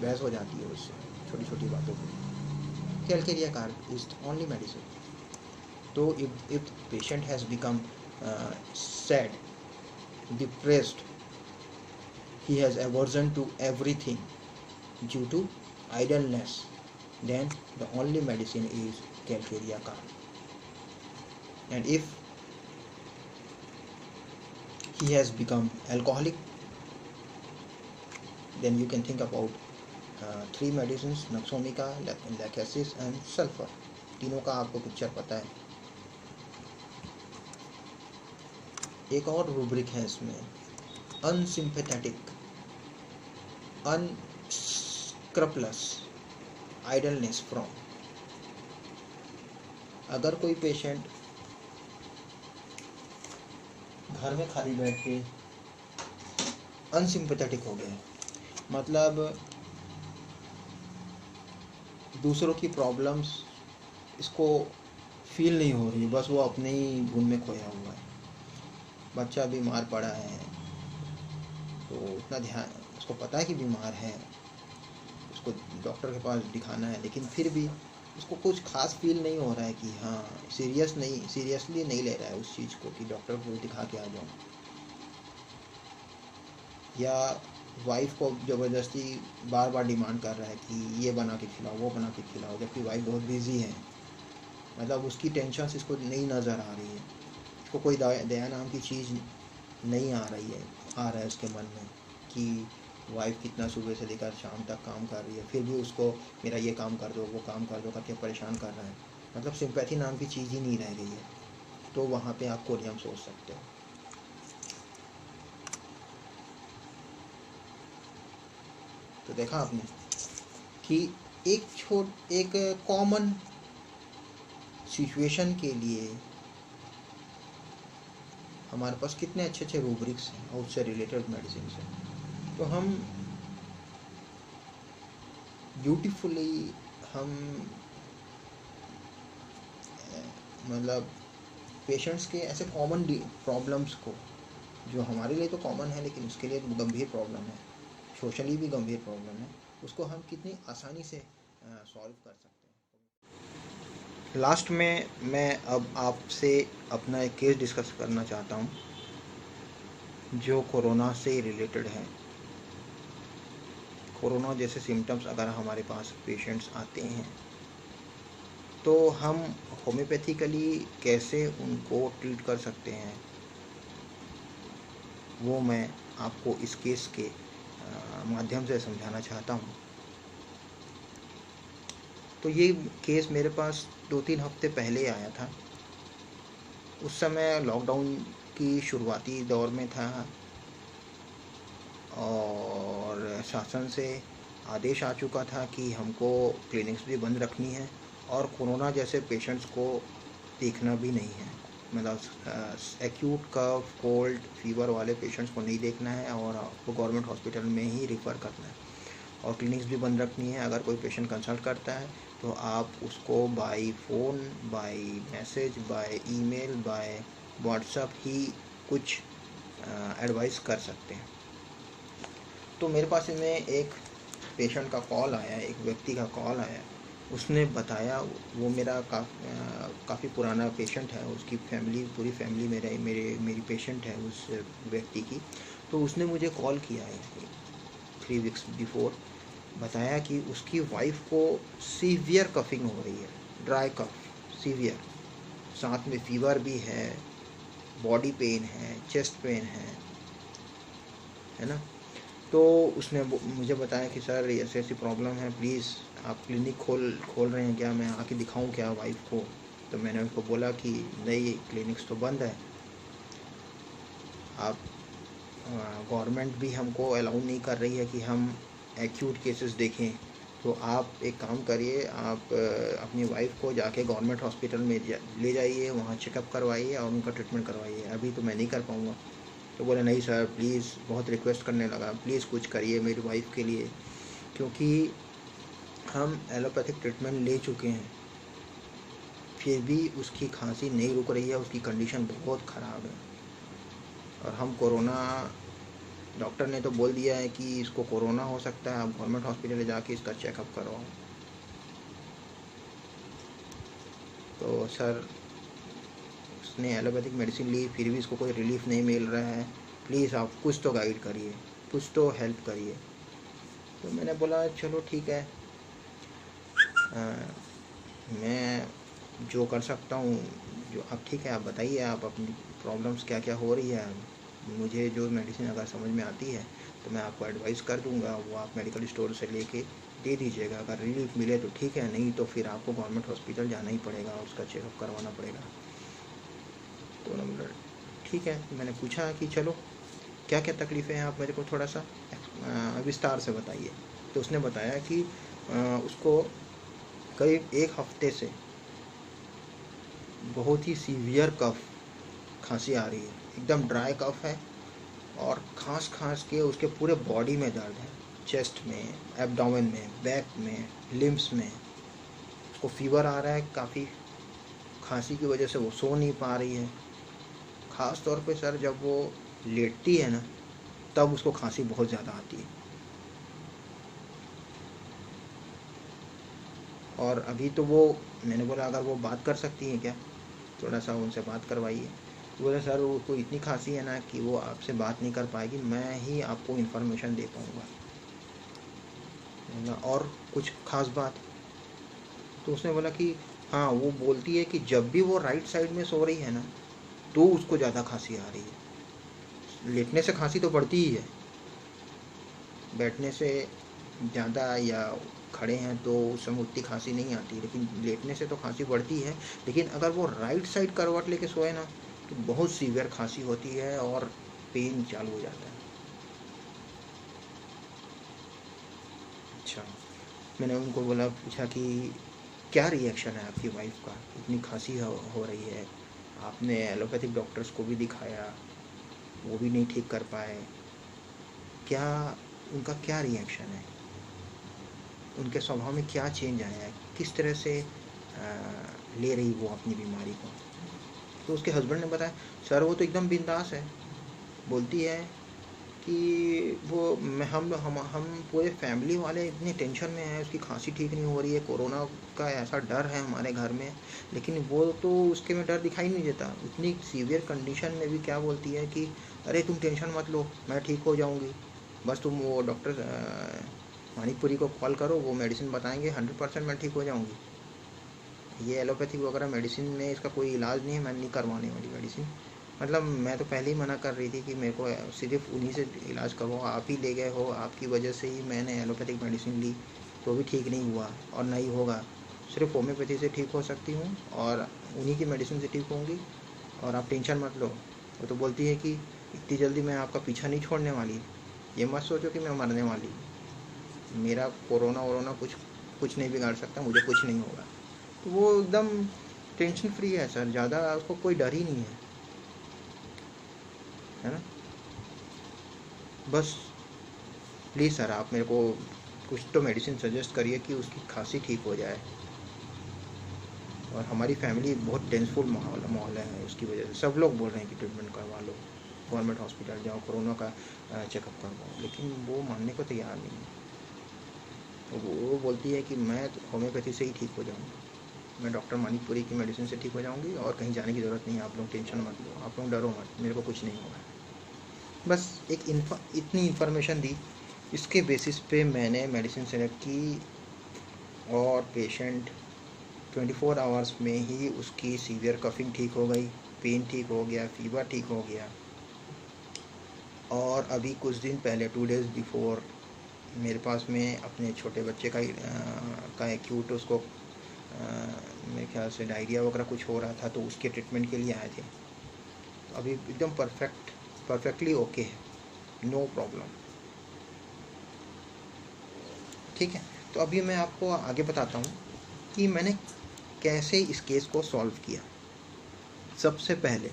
बहस हो जाती है उससे छोटी छोटी बातों पर। Calcarea carb is the only medicine. तो if patient has become sad, depressed, he has aversion to everything due to idleness, then the only medicine is calcaria carb. And if he has become alcoholic, then you can think about 3 medicines, nux vomica, lachesis and sulphur. तीनों का आपको picture पता है। एक और rubric है इसमें, अनसिम्पैथेटिक, अनस्क्रपलस idleness from. अगर कोई पेशेंट घर में खाली बैठ के अनसिम्पैथेटिक हो गया, मतलब दूसरों की प्रॉब्लम्स इसको फील नहीं हो रही, बस वो अपने ही धुन में खोया हुआ है। बच्चा बीमार पड़ा है तो इतना ध्यान, उसको पता है कि बीमार है, उसको डॉक्टर के पास दिखाना है, लेकिन फिर भी उसको कुछ खास फील नहीं हो रहा है कि हाँ सीरियसली नहीं ले रहा है उस चीज़ को कि डॉक्टर को दिखा के आ जाऊँ। या वाइफ को ज़बरदस्ती बार बार डिमांड कर रहा है कि ये बना के खिलाओ, वो बना के खिलाओ, जबकि वाइफ बहुत बिजी है, मतलब उसकी टेंशन इसको नहीं नज़र आ रही है, उसको कोई दया नाम की चीज़ नहीं आ रहा है उसके मन में कि वाइफ कितना सुबह से लेकर शाम तक काम कर रही है, फिर भी उसको मेरा ये काम कर दो, वो काम कर दो करके परेशान कर रहा है, मतलब सिंपैथी नाम की चीज़ ही नहीं रह गई है। तो वहाँ पे आप कोरियम सोच सकते हो। तो देखा आपने कि एक कॉमन सिचुएशन के लिए हमारे पास कितने अच्छे रूब्रिक्स हैं और उससे रिलेटेड मेडिसिन हैं। तो हम ब्यूटीफुली हम मतलब पेशेंट्स के ऐसे कॉमन प्रॉब्लम्स को, जो हमारे लिए तो कॉमन है लेकिन उसके लिए गंभीर प्रॉब्लम है, सोशली भी गंभीर प्रॉब्लम है, उसको हम कितनी आसानी से सॉल्व कर सकते हैं। लास्ट में मैं अब आपसे अपना एक केस डिस्कस करना चाहता हूँ जो कोरोना से रिलेटेड है। कोरोना जैसे सिम्टम्स अगर हमारे पास पेशेंट्स आते हैं तो हम होम्योपैथिकली कैसे उनको ट्रीट कर सकते हैं, वो मैं आपको इस केस के माध्यम से समझाना चाहता हूँ। तो ये केस मेरे पास 2-3 हफ्ते पहले आया था। उस समय लॉकडाउन की शुरुआती दौर में था और शासन से आदेश आ चुका था कि हमको क्लिनिक्स भी बंद रखनी है और कोरोना जैसे पेशेंट्स को देखना भी नहीं है। मतलब एक्यूट कफ, कोल्ड, फीवर वाले पेशेंट्स को नहीं देखना है और आपको गवर्नमेंट हॉस्पिटल में ही रिफ़र करना है और क्लिनिक्स भी बंद रखनी है। अगर कोई पेशेंट कंसल्ट करता है तो आप उसको by phone, by message, by email, by WhatsApp ही कुछ एडवाइस कर सकते हैं। तो मेरे पास इनमें एक पेशेंट का कॉल आया, एक व्यक्ति का कॉल आया। उसने बताया, वो मेरा काफ़ी पुराना पेशेंट है, उसकी फैमिली, पूरी फैमिली मेरी पेशेंट है उस व्यक्ति की। तो उसने मुझे कॉल किया है 3 वीक्स बिफोर, बताया कि उसकी वाइफ को सीवियर कफिंग हो रही है, ड्राई कफ सीवियर, साथ में फीवर भी है, बॉडी पेन है, चेस्ट पेन है ना। तो उसने मुझे बताया कि सर ऐसी ऐसी प्रॉब्लम है, प्लीज़ आप क्लिनिक खोल रहे हैं क्या, मैं आके दिखाऊं क्या वाइफ को। तो मैंने उसको बोला कि नहीं, क्लिनिक्स तो बंद है, आप गवर्नमेंट भी हमको अलाउ नहीं कर रही है कि हम एक्यूट केसेस देखें। तो आप एक काम करिए, आप अपनी वाइफ को जाके गवर्नमेंट हॉस्पिटल में ले जाइए, वहाँ चेकअप करवाइए और उनका ट्रीटमेंट करवाइए, अभी तो मैं नहीं कर पाऊँगा। तो बोले नहीं सर प्लीज़, बहुत रिक्वेस्ट करने लगा, प्लीज़ कुछ करिए मेरी वाइफ के लिए, क्योंकि हम एलोपैथिक ट्रीटमेंट ले चुके हैं, फिर भी उसकी खांसी नहीं रुक रही है, उसकी कंडीशन बहुत ख़राब है। और हम कोरोना, डॉक्टर ने तो बोल दिया है कि इसको कोरोना हो सकता है, आप गवर्नमेंट हॉस्पिटल ले जाके इसका चेकअप करवाओ। तो सर उसने एलोपैथिक मेडिसिन ली, फिर भी इसको कोई रिलीफ नहीं मिल रहा है, प्लीज़ आप कुछ तो गाइड करिए, कुछ तो हेल्प करिए। तो मैंने बोला चलो ठीक है, मैं जो कर सकता हूँ, जो अब ठीक है, आप बताइए आप अपनी प्रॉब्लम्स क्या क्या हो रही है, मुझे जो मेडिसिन अगर समझ में आती है तो मैं आपको एडवाइस कर दूँगा, वो आप मेडिकल स्टोर से लेके दे दीजिएगा। अगर रिलीफ मिले तो ठीक है, नहीं तो फिर आपको गवर्नमेंट हॉस्पिटल जाना ही पड़ेगा, उसका चेकअप करवाना पड़ेगा। तो नंबर ठीक है, मैंने पूछा कि चलो क्या क्या तकलीफ़ें हैं, आप मेरे को थोड़ा सा विस्तार से बताइए। तो उसने बताया कि उसको करीब 1 हफ्ते से बहुत ही सीवियर कफ, खांसी आ रही है, एकदम ड्राई कफ है और खांस के उसके पूरे बॉडी में दर्द है, चेस्ट में, एब्डोमेन में, बैक में, लिम्स में। उसको फीवर आ रहा है काफ़ी, खांसी की वजह से वो सो नहीं पा रही है। ख़ास तौर पे सर जब वो लेटती है ना, तब उसको खांसी बहुत ज़्यादा आती है। और अभी तो वो, मैंने बोला अगर वो बात कर सकती हैं क्या, थोड़ा सा उनसे बात करवाइए। तो बोले सर उसको इतनी खांसी है ना कि वो आपसे बात नहीं कर पाएगी, मैं ही आपको इन्फॉर्मेशन दे पाऊँगा। और कुछ ख़ास बात? तो उसने बोला कि हाँ, वो बोलती है कि जब भी वो राइट साइड में सो रही है ना तो उसको ज़्यादा खांसी आ रही है। लेटने से खांसी तो बढ़ती ही है, बैठने से ज़्यादा या खड़े हैं तो उस समय उतनी खांसी नहीं आती, लेकिन लेटने से तो खांसी बढ़ती है। लेकिन अगर वो राइट साइड करवट लेके सोए ना तो बहुत सीवियर खांसी होती है और पेन चालू हो जाता है। अच्छा, मैंने उनको बोला, पूछा कि क्या रिएक्शन है आपकी वाइफ का, इतनी खांसी हो रही है, आपने एलोपैथिक डॉक्टर्स को भी दिखाया, वो भी नहीं ठीक कर पाए, क्या उनका क्या रिएक्शन है, उनके स्वभाव में क्या चेंज आया है, किस तरह से ले रही वो अपनी बीमारी को। तो उसके हस्बैंड ने बताया, सर वो तो एकदम बिंदास है। बोलती है कि वो हम पूरे फैमिली वाले इतने टेंशन में हैं, उसकी खांसी ठीक नहीं हो रही है, कोरोना का ऐसा डर है हमारे घर में, लेकिन वो तो उसके में डर दिखाई नहीं देता। इतनी सीवियर कंडीशन में भी क्या बोलती है कि अरे तुम टेंशन मत लो, मैं ठीक हो जाऊंगी, बस तुम वो डॉक्टर मानिकपुरी को कॉल करो, वो मेडिसिन बताएंगे, 100% मैं ठीक हो जाऊंगी। ये एलोपैथिक वगैरह मेडिसिन में इसका कोई इलाज नहीं है, मैं नहीं करवाने वाली मेडिसिन। मतलब मैं तो पहले ही मना कर रही थी कि मेरे को सिर्फ उन्हीं से इलाज करवाओ, आप ही ले गए हो, आपकी वजह से ही मैंने एलोपैथिक मेडिसिन ली, तो भी ठीक नहीं हुआ और नहीं होगा। सिर्फ होम्योपैथी से ठीक हो सकती हूँ और उन्हीं की मेडिसिन से ठीक होंगी, और आप टेंशन मत लो। वो तो बोलती है कि इतनी जल्दी मैं आपका पीछा नहीं छोड़ने वाली, ये मत सोचो कि मैं मरने वाली, मेरा कोरोना वोरोना कुछ नहीं बिगाड़ सकता, मुझे कुछ नहीं होगा। तो वो एकदम टेंशन फ्री है सर, ज़्यादा उसको कोई डर ही नहीं है ना। बस प्लीज़ सर आप मेरे को कुछ तो मेडिसिन सजेस्ट करिए कि उसकी खांसी ठीक हो जाए। और हमारी फैमिली बहुत टेंसफुल माहौल है, उसकी वजह से सब लोग बोल रहे हैं कि ट्रीटमेंट करवा लो, गवर्नमेंट हॉस्पिटल जाओ, कोरोना का चेकअप करवाओ, लेकिन वो मानने को तैयार नहीं है। तो वो बोलती है कि मैं होम्योपैथी से ही ठीक हो जाऊँगी, मैं डॉक्टर मानिकपुरी की मेडिसिन से ठीक हो जाऊँगी और कहीं जाने की ज़रूरत नहीं है, आप लोग टेंशन मत लो, आप लोग डरो मत, मेरे को कुछ नहीं होगा। बस एक इतनी इन्फॉर्मेशन दी, इसके बेसिस पे मैंने मेडिसिन सेलेक्ट की और पेशेंट 24 आवर्स में ही उसकी सीवियर कफिंग ठीक हो गई, पेन ठीक हो गया, फीवर ठीक हो गया। और अभी कुछ दिन पहले 2 डेज़ बिफोर मेरे पास में अपने छोटे बच्चे का एक्यूट उसको मेरे ख्याल से डायरिया वगैरह कुछ हो रहा था, तो उसके ट्रीटमेंट के लिए आए थे। तो अभी एकदम परफेक्टली ओके है, नो प्रॉब्लम। ठीक है, तो अभी मैं आपको आगे बताता हूँ कि मैंने कैसे इस केस को सॉल्व किया। सबसे पहले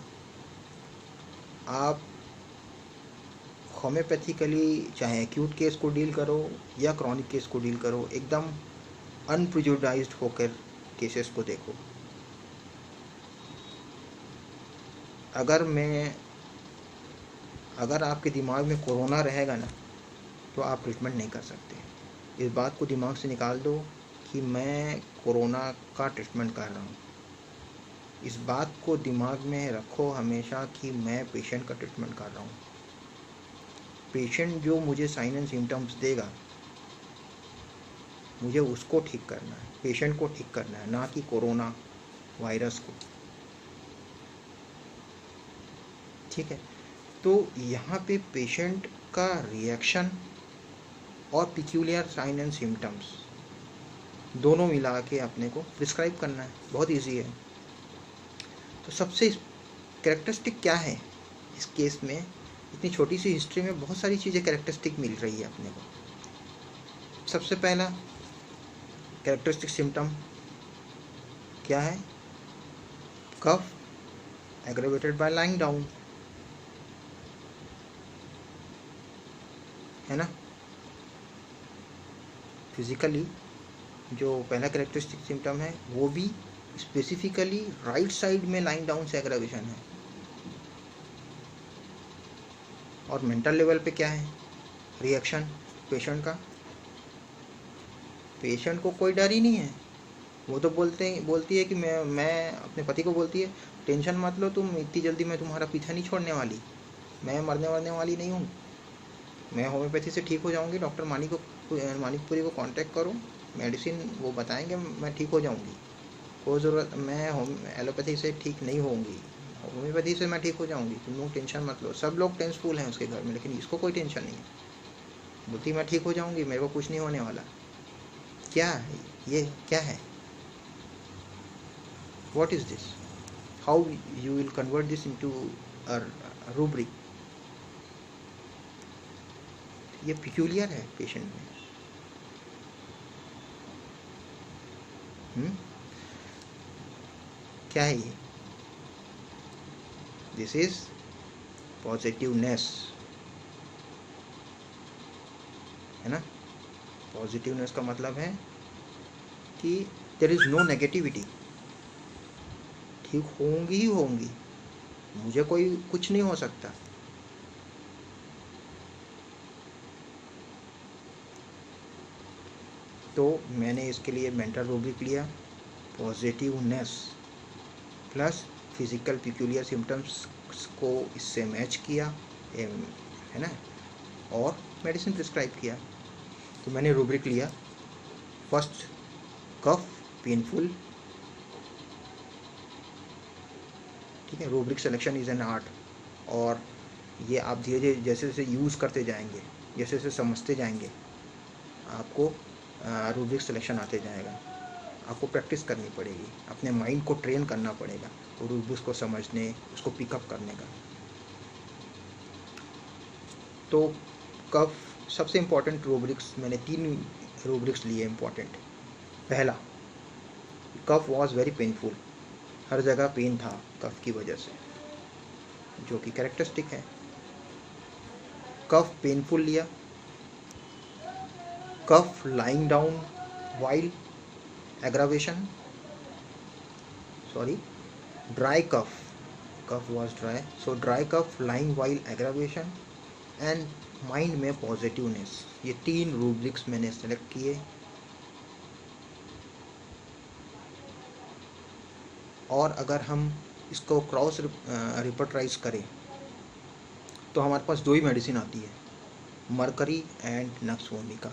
आप होम्योपैथिकली चाहे एक्यूट केस को डील करो या क्रॉनिक केस को डील करो, एकदम अनप्रिजुडाइज्ड होकर केसेस को देखो। अगर आपके दिमाग में कोरोना रहेगा ना, तो आप ट्रीटमेंट नहीं कर सकते। इस बात को दिमाग से निकाल दो कि मैं कोरोना का ट्रीटमेंट कर रहा हूँ। इस बात को दिमाग में रखो हमेशा कि मैं पेशेंट का ट्रीटमेंट कर रहा हूँ। पेशेंट जो मुझे साइन एंड सिम्टम्स देगा, मुझे उसको ठीक करना है, पेशेंट को ठीक करना है, ना कि कोरोना वायरस को। ठीक है, तो यहाँ पे पेशेंट का रिएक्शन और पिक्यूलियर साइन एंड सिम्टम्स दोनों मिला के अपने को प्रिस्क्राइब करना है, बहुत इजी है। तो सबसे कैरेक्टरिस्टिक क्या है इस केस में, इतनी छोटी सी हिस्ट्री में बहुत सारी चीज़ें कैरेक्टरिस्टिक मिल रही है अपने को। सबसे पहला कैरेक्टरिस्टिक सिम्टम क्या है, कफ एग्रेवेटेड बाय लाइंग डाउन, है ना। फिजिकली जो पहला कैरेक्टरिस्टिक सिम्टम है वो भी स्पेसिफिकली राइट साइड में लाइंग डाउन से एग्रेवेशन है। और मेंटल लेवल पे क्या है रिएक्शन पेशेंट का, पेशेंट को कोई डर ही नहीं है। वो तो बोलती है कि मैं अपने पति को बोलती है, टेंशन मत लो तुम, इतनी जल्दी मैं तुम्हारा पीछा नहीं छोड़ने वाली, मैं मरने वाली नहीं हूँ, मैं होम्योपैथी से ठीक हो जाऊँगी, डॉक्टर मानिकपुरी को कांटेक्ट करो, मेडिसिन वो बताएंगे, मैं ठीक हो जाऊँगी, कोई ज़रूरत, मैं एलोपैथी से ठीक नहीं होंगी, होम्योपैथी से मैं ठीक हो जाऊँगी, तुम टेंशन मत लो। सब लोग टेंसफुल हैं उसके घर में, लेकिन इसको कोई टेंशन नहीं है, बोलती मैं ठीक हो जाऊँगी, मेरे को कुछ नहीं होने वाला। क्या ये क्या है, what is this, how you will convert this into a rubric? ये पिक्यूलियर है पेशेंट में। क्या है ये, दिस इज पॉजिटिवनेस, है ना। पॉजिटिवनेस का मतलब है कि देयर इज नो नेगेटिविटी, ठीक होंगी ही होंगी, मुझे कोई कुछ नहीं हो सकता। तो मैंने इसके लिए मेंटल रूब्रिक लिया, positiveness plus physical peculiar symptoms को इससे मैच किया, है ना, और मेडिसिन प्रिस्क्राइब किया। तो मैंने रूब्रिक लिया, फर्स्ट कफ पेनफुल, ठीक है। Rubric selection is an art, और ये आप धीरे धीरे जैसे जैसे यूज़ करते जाएंगे, जैसे जैसे समझते जाएंगे, आपको रूब्रिक सिलेक्शन आते जाएगा। आपको प्रैक्टिस करनी पड़ेगी, अपने माइंड को ट्रेन करना पड़ेगा रूब्रिक्स को समझने, उसको पिकअप करने का। तो कफ सबसे इम्पोर्टेंट रूब्रिक्स, मैंने 3 रूब्रिक्स लिए इम्पोर्टेंट। पहला, कफ वॉज वेरी पेनफुल, हर जगह पेन था कफ की वजह से, जो कि कैरेक्टरिस्टिक है। कफ पेनफुल लिया, cough lying down while aggravation, sorry, dry cough was dry, so dry cough lying while aggravation and mind में पॉजिटिवनेस। ये 3 रूब्रिक्स मैंने सेलेक्ट किए, और अगर हम इसको क्रॉस रिपर्टराइज करें तो हमारे पास 2 ही मेडिसिन आती है, मरकरी एंड नक्सवोमिका,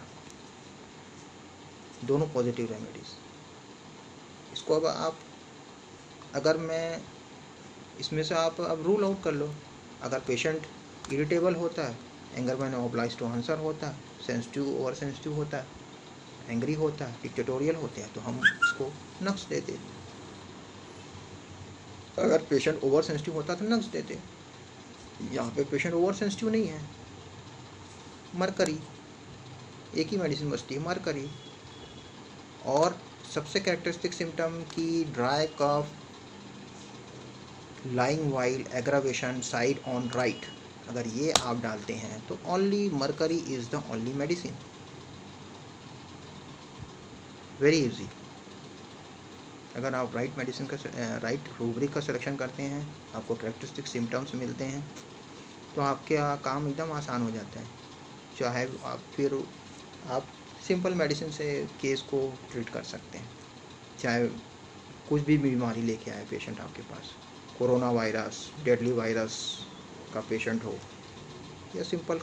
दोनों पॉजिटिव रेमेडीज। इसको अब आप, अगर मैं इसमें से आप अब रूल आउट कर लो। अगर पेशेंट इरिटेबल होता है, anger man oblige to answer होता है, सेंसिटिव ओवर सेंसिटिव होता है, एंग्री होता है, डिक्टेटोरियल होते हैं, तो हम इसको नक्स देते। अगर पेशेंट ओवर सेंसिटिव होता तो नक्स देते। यहाँ पे पेशेंट ओवर सेंसिटिव नहीं है, मरकरी, एक ही मेडिसिन बचती है, मरकरी। और सबसे कैरेक्टरिस्टिक सिम्टम की dry cough, lying while aggravation side on right, अगर ये आप डालते हैं तो only mercury is the only medicine. Very easy. अगर आप राइट मेडिसिन का, राइट रूब्रिक का सिलेक्शन करते हैं, आपको कैरेक्टरिस्टिक सिम्टम्स मिलते हैं, तो आपके काम एकदम आसान हो जाता है। चाहे आप फिर आप सिंपल मेडिसिन से केस को ट्रीट कर सकते हैं। चाहे कुछ भी बीमारी लेके आए पेशेंट आपके पास, कोरोना वायरस, डेडली वायरस का पेशेंट हो, या सिंपल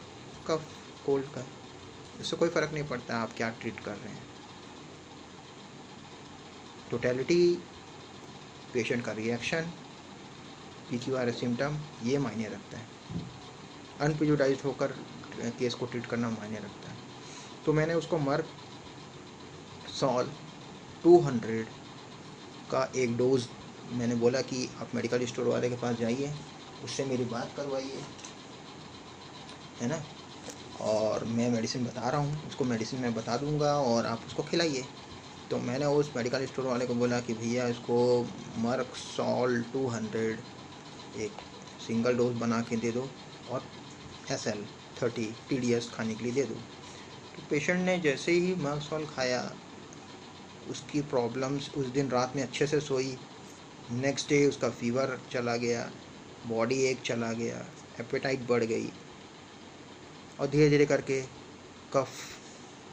कफ कोल्ड का, इससे कोई फ़र्क नहीं पड़ता आप क्या ट्रीट कर रहे हैं। टोटलिटी, पेशेंट का रिएक्शन, PQRS सिम्टम, ये मायने रखता है। अनप्रेजुडाइज्ड होकर केस को ट्रीट करना मायने रखता है। तो मैंने उसको मर्क सॉल 200 का एक डोज, मैंने बोला कि आप मेडिकल स्टोर वाले के पास जाइए, उससे मेरी बात करवाइए, है ना, और मैं मेडिसिन बता रहा हूँ, उसको मेडिसिन मैं बता दूँगा और आप उसको खिलाइए। तो मैंने उस मेडिकल स्टोर वाले को बोला कि भैया इसको मर्क सॉल 200 एक सिंगल डोज बना के दे दो, और SL 30 TDS खाने के लिए दे दो। तो पेशेंट ने जैसे ही मर्क सॉल खाया, उसकी प्रॉब्लम्स उस दिन रात में अच्छे से सोई, नेक्स्ट डे उसका फीवर चला गया, बॉडी एक चला गया, एपेटाइट बढ़ गई, और धीरे धीरे करके कफ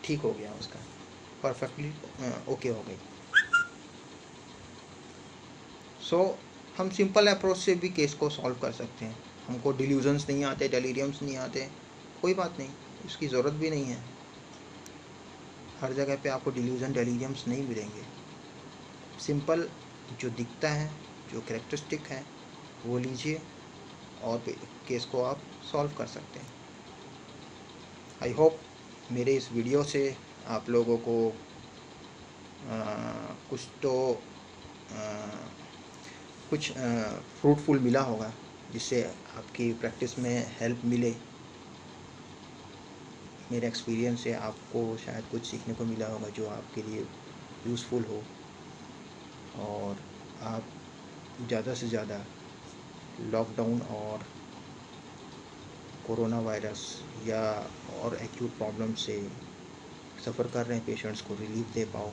ठीक हो गया, उसका परफेक्टली ओके हो गई। सो हम सिंपल अप्रोच से भी केस को सॉल्व कर सकते हैं। हमको डिल्यूजन्स नहीं आते, डेलीरियम्स नहीं आते, कोई बात नहीं, इसकी ज़रूरत भी नहीं है। हर जगह पे आपको डिल्यूजन, डेलीरियम्स नहीं मिलेंगे। सिंपल जो दिखता है, जो कैरेक्टरिस्टिक है, वो लीजिए और केस को आप सॉल्व कर सकते हैं। आई होप मेरे इस वीडियो से आप लोगों को कुछ तो कुछ फ्रूटफुल मिला होगा, जिससे आपकी प्रैक्टिस में हेल्प मिले। मेरे एक्सपीरियंस से आपको शायद कुछ सीखने को मिला होगा जो आपके लिए यूज़फुल हो, और आप ज़्यादा से ज़्यादा लॉकडाउन और कोरोना वायरस या और एक्यूट प्रॉब्लम से सफ़र कर रहे हैं पेशेंट्स को रिलीफ दे पाओ,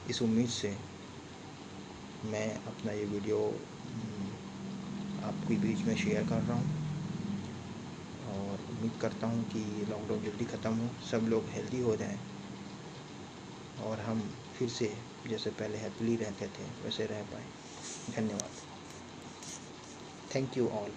इस उम्मीद से मैं अपना ये वीडियो आपके बीच में शेयर कर रहा हूँ और उम्मीद करता हूँ कि लॉकडाउन जल्दी ख़त्म हो, सब लोग हेल्दी हो जाएं और हम फिर से जैसे पहले हैप्पीली रहते थे वैसे रह पाएँ। धन्यवाद। Thank you all.